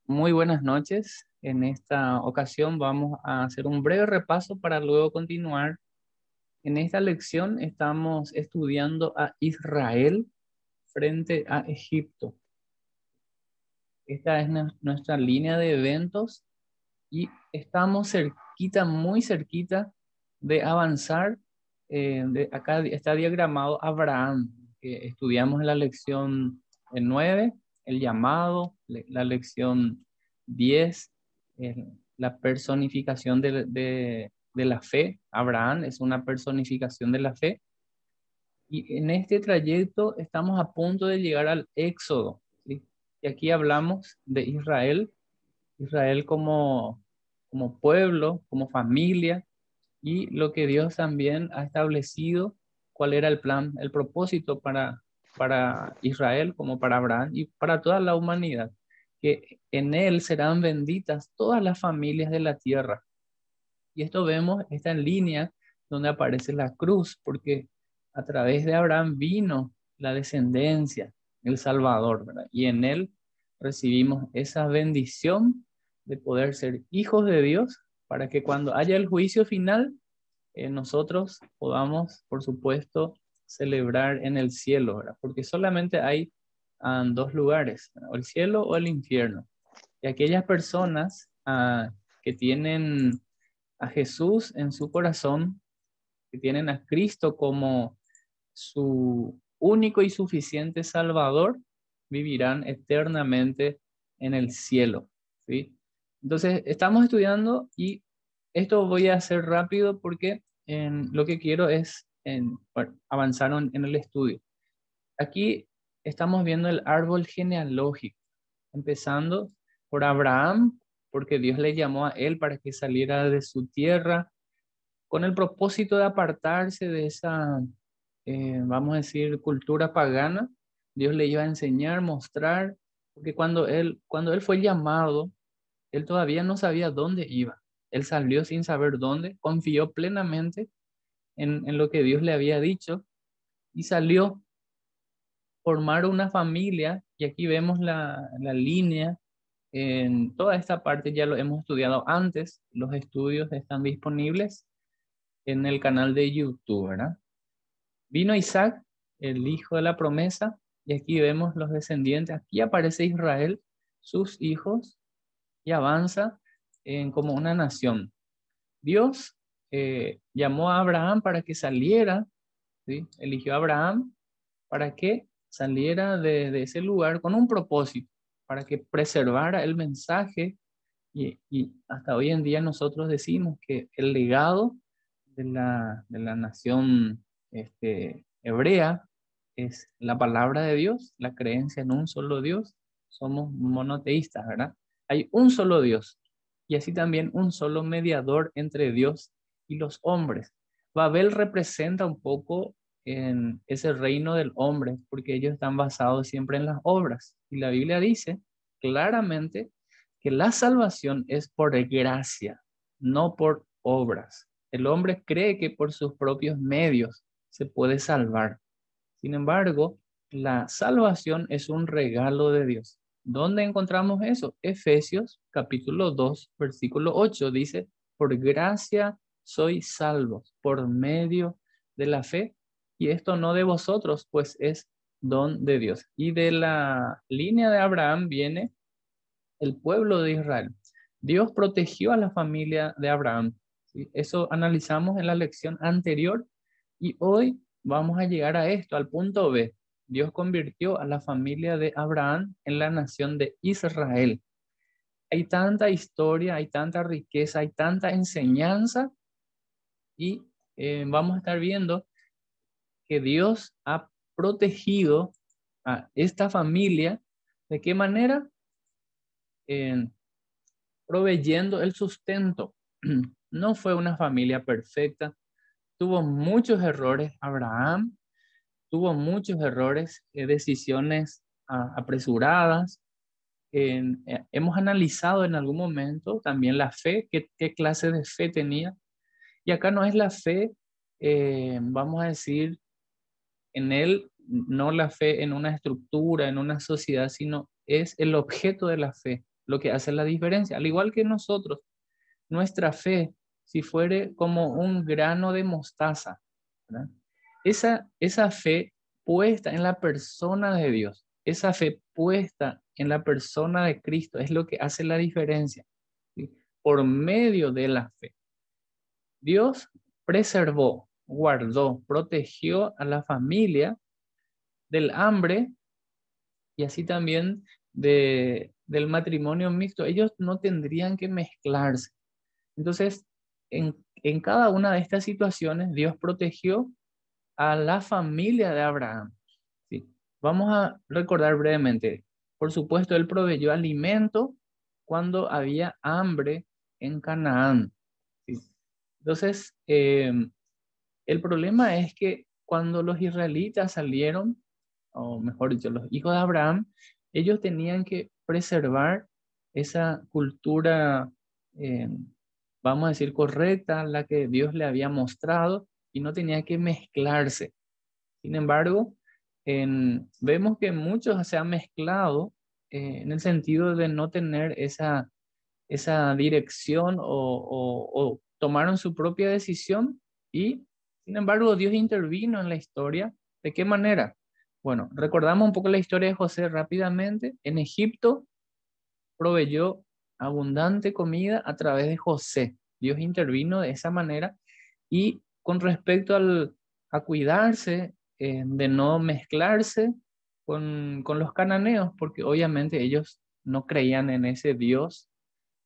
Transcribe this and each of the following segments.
Muy buenas noches. En esta ocasión vamos a hacer un breve repaso para luego continuar. En esta lección estamos estudiando a Israel frente a Egipto. Esta es nuestra línea de eventos y estamos cerquita, muy cerquita de avanzar. Acá está diagramado Abraham, que estudiamos en la lección 9, el llamado, la lección 10, la personificación de la fe. Abraham es una personificación de la fe. Y en este trayecto estamos a punto de llegar al Éxodo, ¿sí? Y aquí hablamos de Israel, Israel como pueblo, como familia, y lo que Dios también ha establecido, cuál era el plan, el propósito para Israel, como para Abraham y para toda la humanidad, que en él serán benditas todas las familias de la tierra. Y esto vemos, está en línea donde aparece la cruz, porque a través de Abraham vino la descendencia, el Salvador, ¿verdad? Y en él recibimos esa bendición de poder ser hijos de Dios para que cuando haya el juicio final, nosotros podamos, por supuesto, celebrar en el cielo, ¿verdad? Porque solamente hay dos lugares, ¿verdad? O el cielo o el infierno. Y aquellas personas que tienen a Jesús en su corazón, que tienen a Cristo como su único y suficiente Salvador, vivirán eternamente en el cielo, ¿sí? Entonces, estamos estudiando y esto voy a hacer rápido porque lo que quiero es bueno, avanzar en el estudio. Aquí estamos viendo el árbol genealógico, empezando por Abraham, porque Dios le llamó a él para que saliera de su tierra con el propósito de apartarse de esa, vamos a decir, cultura pagana. Dios le iba a enseñar, mostrar, porque cuando él fue llamado, él todavía no sabía dónde iba. Él salió sin saber dónde, confió plenamente en lo que Dios le había dicho y salió a formar una familia. Y aquí vemos la línea. En toda esta parte ya lo hemos estudiado antes, los estudios están disponibles en el canal de YouTube, ¿verdad? Vino Isaac, el hijo de la promesa, y aquí vemos los descendientes. Aquí aparece Israel, sus hijos, y avanza como una nación. Dios llamó a Abraham para que saliera, ¿sí? Eligió a Abraham para que saliera de ese lugar con un propósito, para que preservara el mensaje. Y hasta hoy en día nosotros decimos que el legado de la nación hebrea es la palabra de Dios, la creencia en un solo Dios. Somos monoteístas, ¿verdad? Hay un solo Dios y así también un solo mediador entre Dios y los hombres. Babel representa un poco en ese reino del hombre, porque ellos están basados siempre en las obras. Y la Biblia dice claramente que la salvación es por gracia, no por obras. El hombre cree que por sus propios medios se puede salvar. Sin embargo, la salvación es un regalo de Dios. ¿Dónde encontramos eso? Efesios capítulo 2, versículo 8 dice, por gracia sois salvos por medio de la fe, y esto no de vosotros, pues es don de Dios. Y de la línea de Abraham viene el pueblo de Israel. Dios protegió a la familia de Abraham, ¿sí? Eso analizamos en la lección anterior y hoy vamos a llegar a esto, al punto B. Dios convirtió a la familia de Abraham en la nación de Israel. Hay tanta historia, hay tanta riqueza, hay tanta enseñanza y vamos a estar viendo que Dios ha protegido a esta familia. ¿De qué manera? Eh, Proveyendo el sustento. No fue una familia perfecta, tuvo muchos errores. Abraham tuvo muchos errores, decisiones apresuradas. Hemos analizado en algún momento también la fe, qué clase de fe tenía. Y acá no es la fe, vamos a decir, en él, no la fe en una estructura, en una sociedad, sino es el objeto de la fe. lo que hace la diferencia. Al igual que nosotros, nuestra fe, si fuere como un grano de mostaza, ¿verdad? Esa fe puesta en la persona de Dios, esa fe puesta en la persona de Cristo es lo que hace la diferencia, ¿sí? Por medio de la fe. Dios preservó, guardó, protegió a la familia del hambre y así también del matrimonio mixto. Ellos no tendrían que mezclarse. Entonces, en cada una de estas situaciones, Dios protegió a la familia de Abraham. ¿Sí? Vamos a recordar brevemente. Por supuesto, él proveyó alimento cuando había hambre en Canaán. ¿Sí? Entonces, el problema es que cuando los israelitas salieron, o mejor dicho, los hijos de Abraham, ellos tenían que preservar esa cultura, eh, vamos a decir, correcta, la que Dios le había mostrado, y no tenía que mezclarse. Sin embargo, vemos que muchos se han mezclado en el sentido de no tener esa dirección o tomaron su propia decisión y, sin embargo, Dios intervino en la historia. ¿De qué manera? Bueno, recordamos un poco la historia de José rápidamente. En Egipto proveyó abundante comida a través de José. Dios intervino de esa manera y con respecto a cuidarse, de no mezclarse con los cananeos, porque obviamente ellos no creían en ese Dios,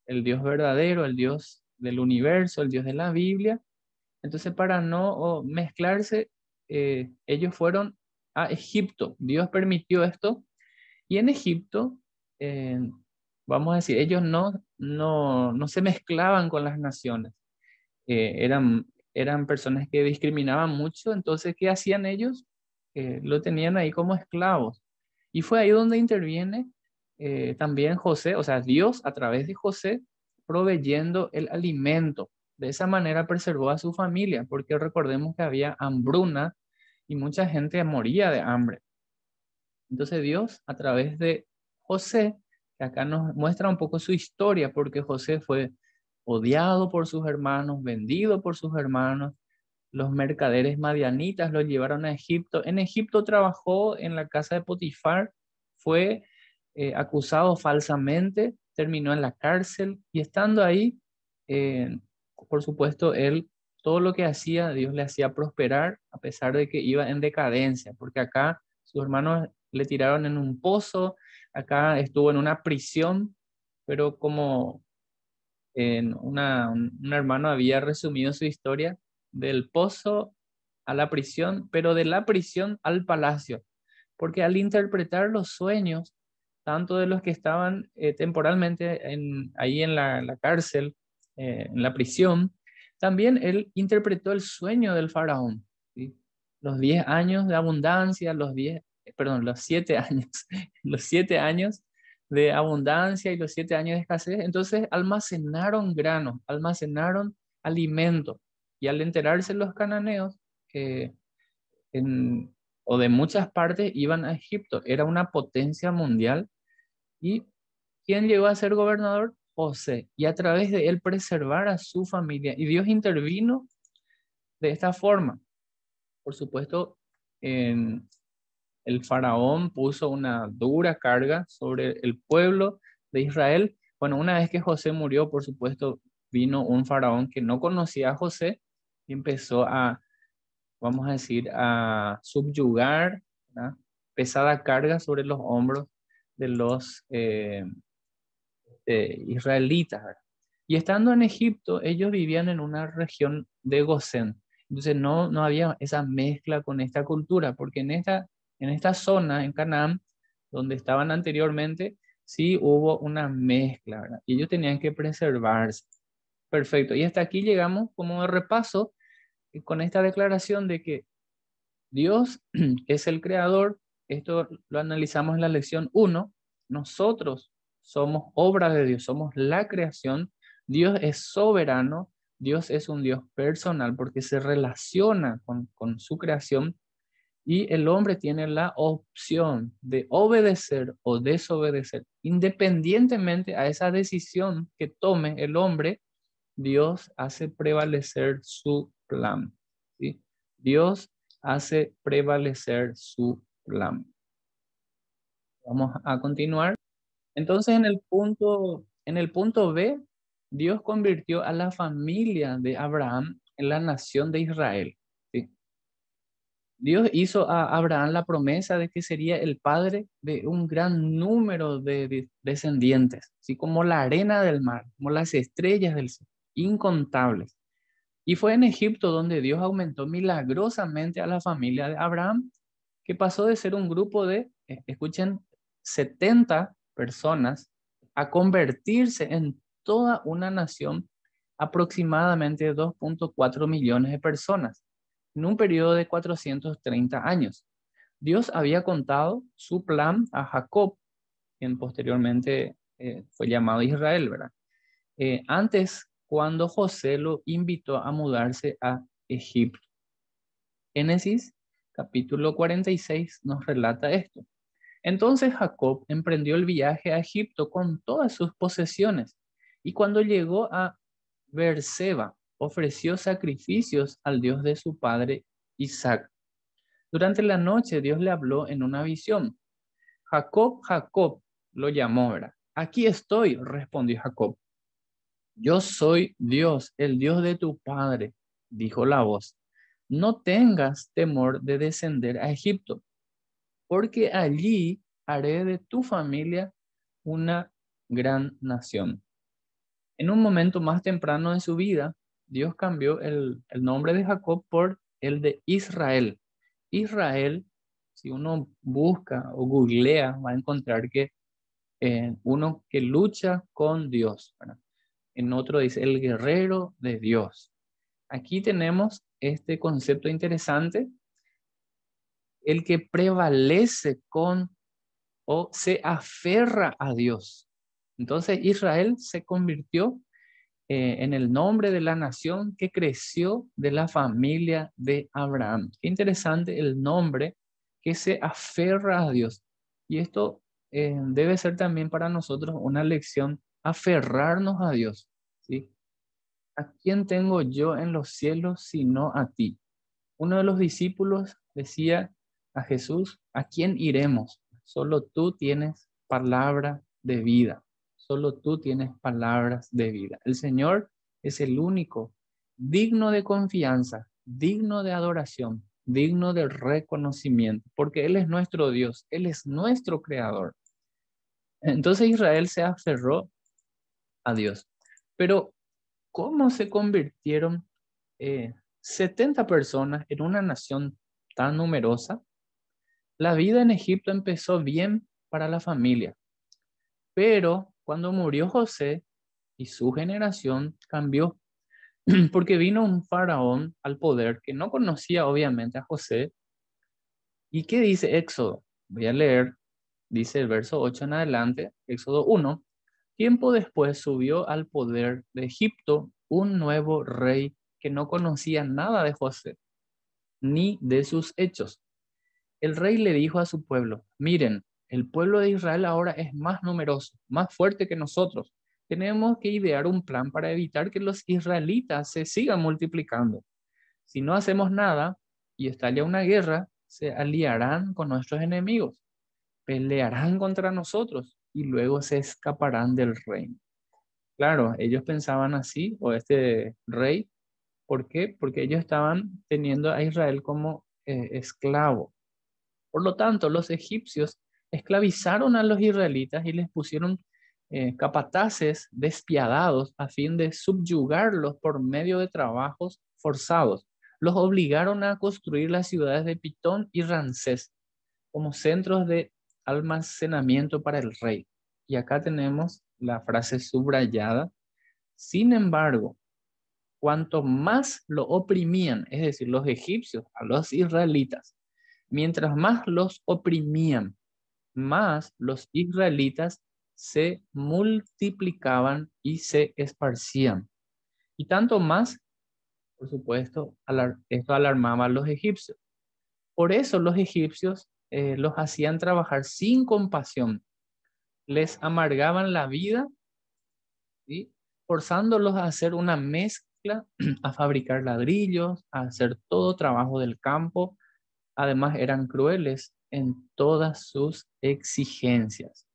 el Dios verdadero, el Dios del universo, el Dios de la Biblia. Entonces, para no mezclarse, ellos fueron a Egipto. Dios permitió esto. Y en Egipto, eh, vamos a decir, ellos no se mezclaban con las naciones. Eran personas que discriminaban mucho. Entonces, ¿qué hacían ellos? Lo tenían ahí como esclavos. Y fue ahí donde interviene también José, o sea, Dios a través de José, proveyendo el alimento. De esa manera preservó a su familia, porque recordemos que había hambruna y mucha gente moría de hambre. Entonces Dios, a través de José, que acá nos muestra un poco su historia, porque José fue odiado por sus hermanos, vendido por sus hermanos. Los mercaderes madianitas lo llevaron a Egipto. En Egipto trabajó en la casa de Potifar, fue acusado falsamente, terminó en la cárcel y estando ahí, eh, por supuesto, él, todo lo que hacía, Dios le hacía prosperar a pesar de que iba en decadencia, porque acá sus hermanos le tiraron en un pozo, acá estuvo en una prisión, pero como un hermano había resumido su historia del pozo a la prisión, pero de la prisión al palacio, porque al interpretar los sueños, tanto de los que estaban temporalmente ahí en la cárcel, en la prisión, también él interpretó el sueño del faraón, ¿sí? Los 10 años de abundancia, perdón, los 7 años, los 7 años de abundancia y los 7 años de escasez. Entonces almacenaron granos, almacenaron alimento. Y al enterarse los cananeos, eh, en, o de muchas partes, iban a Egipto. Era una potencia mundial. ¿Y quién llegó a ser gobernador? José. Y a través de él preservar a su familia. Y Dios intervino de esta forma. Por supuesto, en el faraón puso una dura carga sobre el pueblo de Israel. Bueno, una vez que José murió, por supuesto, vino un faraón que no conocía a José y empezó vamos a decir, a subyugar, ¿verdad? Pesada carga sobre los hombros de los israelitas, ¿verdad? Y estando en Egipto, ellos vivían en una región de Gosén. Entonces no había esa mezcla con esta cultura, porque en esta zona, en Canaán, donde estaban anteriormente, sí hubo una mezcla, ¿verdad? Y ellos tenían que preservarse. Perfecto. Y hasta aquí llegamos como de repaso con esta declaración de que Dios es el creador. Esto lo analizamos en la lección 1. Nosotros somos obra de Dios, somos la creación. Dios es soberano, Dios es un Dios personal porque se relaciona con su creación Y el hombre tiene la opción de obedecer o desobedecer. Independientemente a esa decisión que tome el hombre, Dios hace prevalecer su plan. ¿Sí? Dios hace prevalecer su plan. Vamos a continuar. Entonces, en el punto B, Dios convirtió a la familia de Abraham en la nación de Israel. ¿Sí? Dios hizo a Abraham la promesa de que sería el padre de un gran número de descendientes, así como la arena del mar, como las estrellas del cielo, incontables. Y fue en Egipto donde Dios aumentó milagrosamente a la familia de Abraham, que pasó de ser un grupo de, escuchen, 70 personas a convertirse en toda una nación, aproximadamente 2,4 millones de personas, en un periodo de 430 años. Dios había contado su plan a Jacob, quien posteriormente fue llamado Israel, ¿verdad? Antes, cuando José lo invitó a mudarse a Egipto. Génesis capítulo 46 nos relata esto. Entonces Jacob emprendió el viaje a Egipto con todas sus posesiones y cuando llegó a Beerseba ofreció sacrificios al Dios de su padre Isaac. Durante la noche Dios le habló en una visión. Jacob, Jacob, lo llamó, ¿verdad? Aquí estoy, respondió Jacob. Yo soy Dios, el Dios de tu padre, dijo la voz. No tengas temor de descender a Egipto, porque allí haré de tu familia una gran nación. En un momento más temprano de su vida, Dios cambió el nombre de Jacob por el de Israel. Israel, si uno busca o googlea, va a encontrar que uno que lucha con Dios, ¿verdad? En otro dice el guerrero de Dios. Aquí tenemos este concepto interesante, el que prevalece con o se aferra a Dios. Entonces Israel se convirtió en el nombre de la nación que creció de la familia de Abraham. Qué interesante el nombre que se aferra a Dios. Y esto debe ser también para nosotros una lección, aferrarnos a Dios. ¿Sí? ¿A quién tengo yo en los cielos sino a ti? Uno de los discípulos decía a Jesús, ¿a quién iremos? Solo tú tienes palabra de vida. Solo tú tienes palabras de vida. El Señor es el único digno de confianza, digno de adoración, digno de reconocimiento, porque Él es nuestro Dios, Él es nuestro creador. Entonces Israel se aferró a Dios. Pero ¿cómo se convirtieron 70 personas en una nación tan numerosa? La vida en Egipto empezó bien para la familia, pero cuando murió José y su generación cambió, porque vino un faraón al poder que no conocía obviamente a José. ¿Y qué dice Éxodo? Voy a leer, dice el verso 8 en adelante, Éxodo 1. Tiempo después subió al poder de Egipto un nuevo rey que no conocía nada de José ni de sus hechos. El rey le dijo a su pueblo, miren, el pueblo de Israel ahora es más numeroso, más fuerte que nosotros. Tenemos que idear un plan para evitar que los israelitas se sigan multiplicando. Si no hacemos nada y estalla una guerra, se aliarán con nuestros enemigos, pelearán contra nosotros y luego se escaparán del reino. Claro, ellos pensaban así, o este rey, ¿por qué? Porque ellos estaban teniendo a Israel como esclavo. Por lo tanto, los egipcios esclavizaron a los israelitas y les pusieron capataces despiadados a fin de subyugarlos por medio de trabajos forzados. Los obligaron a construir las ciudades de Pitón y Ramsés como centros de almacenamiento para el rey. Y acá tenemos la frase subrayada. Sin embargo, cuanto más lo oprimían, es decir, los egipcios a los israelitas, mientras más los oprimían, más los israelitas se multiplicaban y se esparcían. Y tanto más, por supuesto, esto alarmaba a los egipcios. Por eso los egipcios los hacían trabajar sin compasión, les amargaban la vida, ¿sí? Forzándolos a hacer una mezcla, a fabricar ladrillos, a hacer todo trabajo del campo. Además, eran crueles en todas sus exigencias.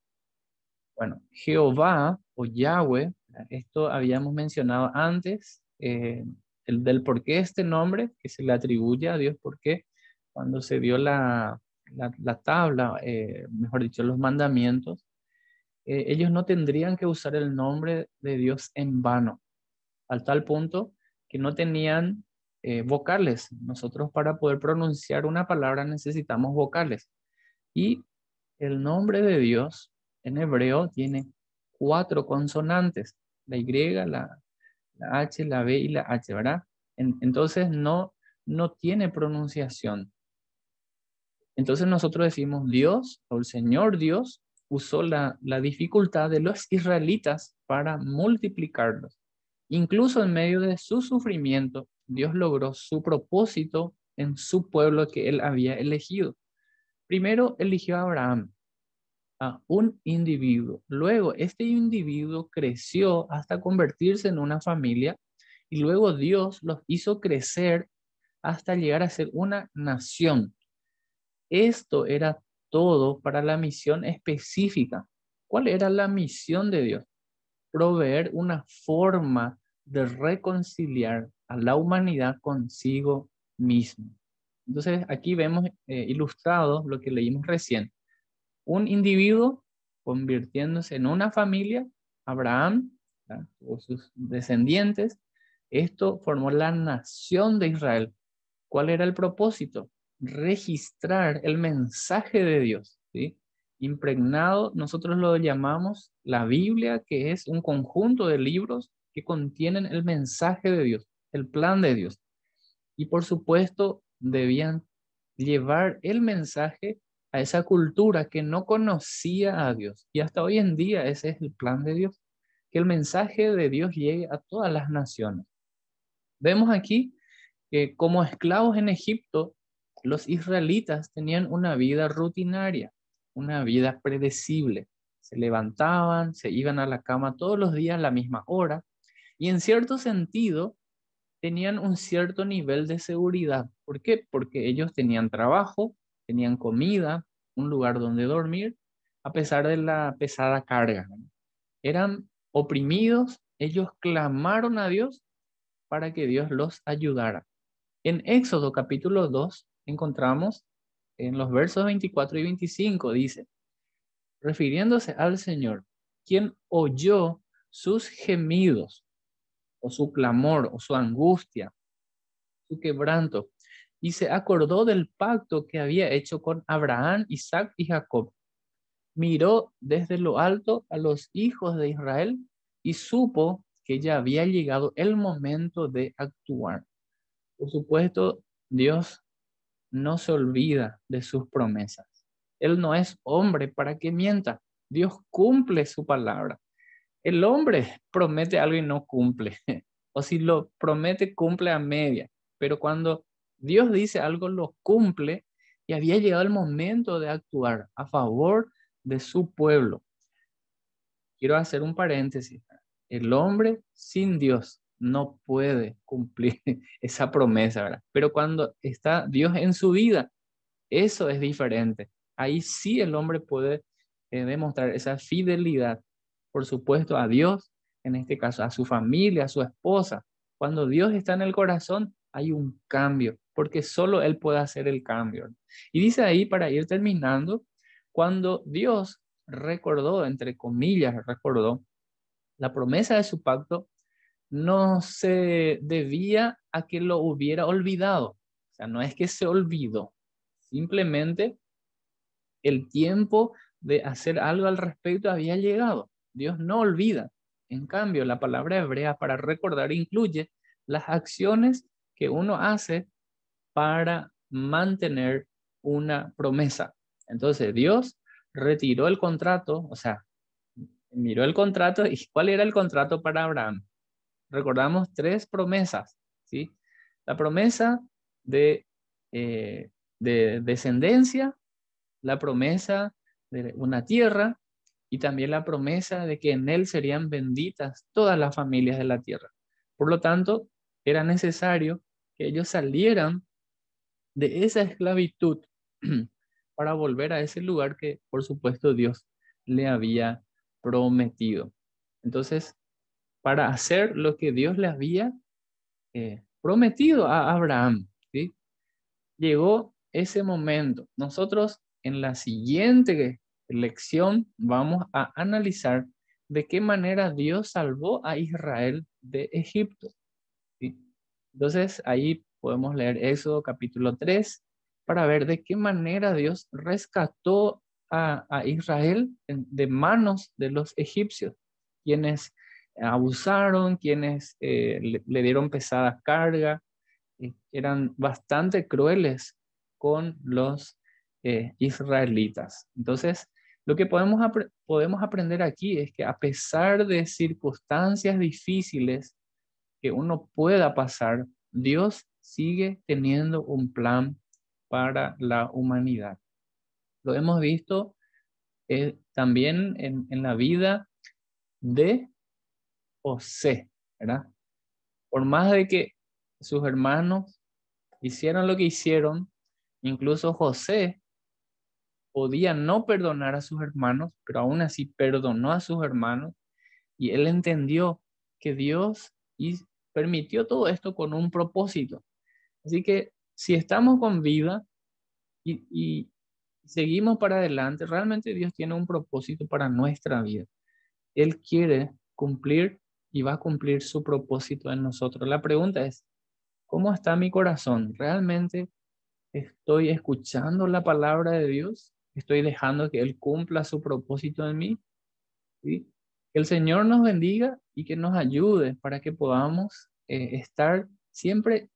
Bueno, Jehová o Yahweh, esto habíamos mencionado antes, el del por qué este nombre que se le atribuye a Dios, porque cuando se dio la tabla, mejor dicho, los mandamientos, ellos no tendrían que usar el nombre de Dios en vano, al tal punto que no tenían vocales. Nosotros para poder pronunciar una palabra necesitamos vocales. Y el nombre de Dios en hebreo tiene 4 consonantes, la Y, la H, la B y la H, ¿verdad? Entonces no tiene pronunciación. Entonces nosotros decimos Dios o el Señor Dios usó la dificultad de los israelitas para multiplicarlos. Incluso en medio de su sufrimiento, Dios logró su propósito en su pueblo que él había elegido. Primero eligió a Abraham, a un individuo. Luego, este individuo creció hasta convertirse en una familia y luego Dios los hizo crecer hasta llegar a ser una nación. Esto era todo para la misión específica. ¿Cuál era la misión de Dios? Proveer una forma de reconciliar a la humanidad consigo mismo. Entonces, aquí vemos ilustrado lo que leímos recién. Un individuo convirtiéndose en una familia, Abraham, ¿verdad? O sus descendientes, esto formó la nación de Israel. ¿Cuál era el propósito? Registrar el mensaje de Dios, ¿sí? Impregnado, nosotros lo llamamos la Biblia, que es un conjunto de libros que contienen el mensaje de Dios, el plan de Dios. Y por supuesto, debían llevar el mensaje a esa cultura que no conocía a Dios. Y hasta hoy en día ese es el plan de Dios, que el mensaje de Dios llegue a todas las naciones. Vemos aquí que como esclavos en Egipto, los israelitas tenían una vida rutinaria, una vida predecible. Se levantaban, se iban a la cama todos los días a la misma hora y en cierto sentido tenían un cierto nivel de seguridad. ¿Por qué? Porque ellos tenían trabajo, tenían comida, un lugar donde dormir, a pesar de la pesada carga, ¿no? Eran oprimidos, ellos clamaron a Dios para que Dios los ayudara. En Éxodo capítulo 2 encontramos en los versos 24 y 25, dice, refiriéndose al Señor, quien oyó sus gemidos o su clamor o su angustia, su quebranto, y se acordó del pacto que había hecho con Abraham, Isaac y Jacob. Miró desde lo alto a los hijos de Israel y supo que ya había llegado el momento de actuar. Por supuesto, Dios no se olvida de sus promesas. Él no es hombre para que mienta. Dios cumple su palabra. El hombre promete algo y no cumple. O si lo promete, cumple a media. Pero cuando Dios dice algo, lo cumple y había llegado el momento de actuar a favor de su pueblo. Quiero hacer un paréntesis. El hombre sin Dios no puede cumplir esa promesa, ¿verdad? Pero cuando está Dios en su vida, eso es diferente. Ahí sí el hombre puede demostrar esa fidelidad, por supuesto, a Dios, en este caso, a su familia, a su esposa. Cuando Dios está en el corazón, hay un cambio, porque solo Él puede hacer el cambio. Y dice ahí, para ir terminando, cuando Dios recordó, entre comillas, recordó la promesa de su pacto, no se debía a que lo hubiera olvidado. O sea, no es que se olvidó, simplemente el tiempo de hacer algo al respecto había llegado. Dios no olvida. En cambio, la palabra hebrea para recordar incluye las acciones que uno hace para mantener una promesa. Entonces, Dios retiró el contrato, o sea, miró el contrato y ¿cuál era el contrato para Abraham? Recordamos 3 promesas, ¿sí? La promesa de de descendencia, la promesa de una tierra y también la promesa de que en él serían benditas todas las familias de la tierra. Por lo tanto, era necesario que ellos salieran de esa esclavitud para volver a ese lugar que, por supuesto, Dios le había prometido. Entonces, para hacer lo que Dios le había prometido a Abraham, ¿sí? Llegó ese momento. Nosotros en la siguiente lección vamos a analizar de qué manera Dios salvó a Israel de Egipto, ¿sí? Entonces ahí podemos leer Éxodo capítulo 3 para ver de qué manera Dios rescató a Israel de manos de los egipcios, quienes abusaron, quienes le dieron pesada carga, eran bastante crueles con los israelitas. Entonces, lo que podemos aprender aquí es que a pesar de circunstancias difíciles que uno pueda pasar, Dios sigue teniendo un plan para la humanidad. Lo hemos visto también en la vida de José, ¿verdad? Por más de que sus hermanos hicieron lo que hicieron, incluso José podía no perdonar a sus hermanos, pero aún así perdonó a sus hermanos y él entendió que Dios permitió todo esto con un propósito. Así que si estamos con vida y seguimos para adelante, realmente Dios tiene un propósito para nuestra vida. Él quiere cumplir y va a cumplir su propósito en nosotros. La pregunta es, ¿cómo está mi corazón? ¿Realmente estoy escuchando la palabra de Dios? ¿Estoy dejando que Él cumpla su propósito en mí? ¿Sí? Que el Señor nos bendiga y que nos ayude para que podamos estar siempre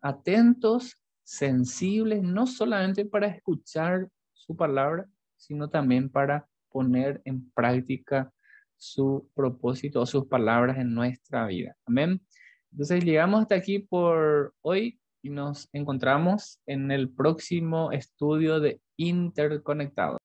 atentos, sensibles, no solamente para escuchar su palabra, sino también para poner en práctica su propósito o sus palabras en nuestra vida. Amén. Entonces llegamos hasta aquí por hoy y nos encontramos en el próximo estudio de Interconectados.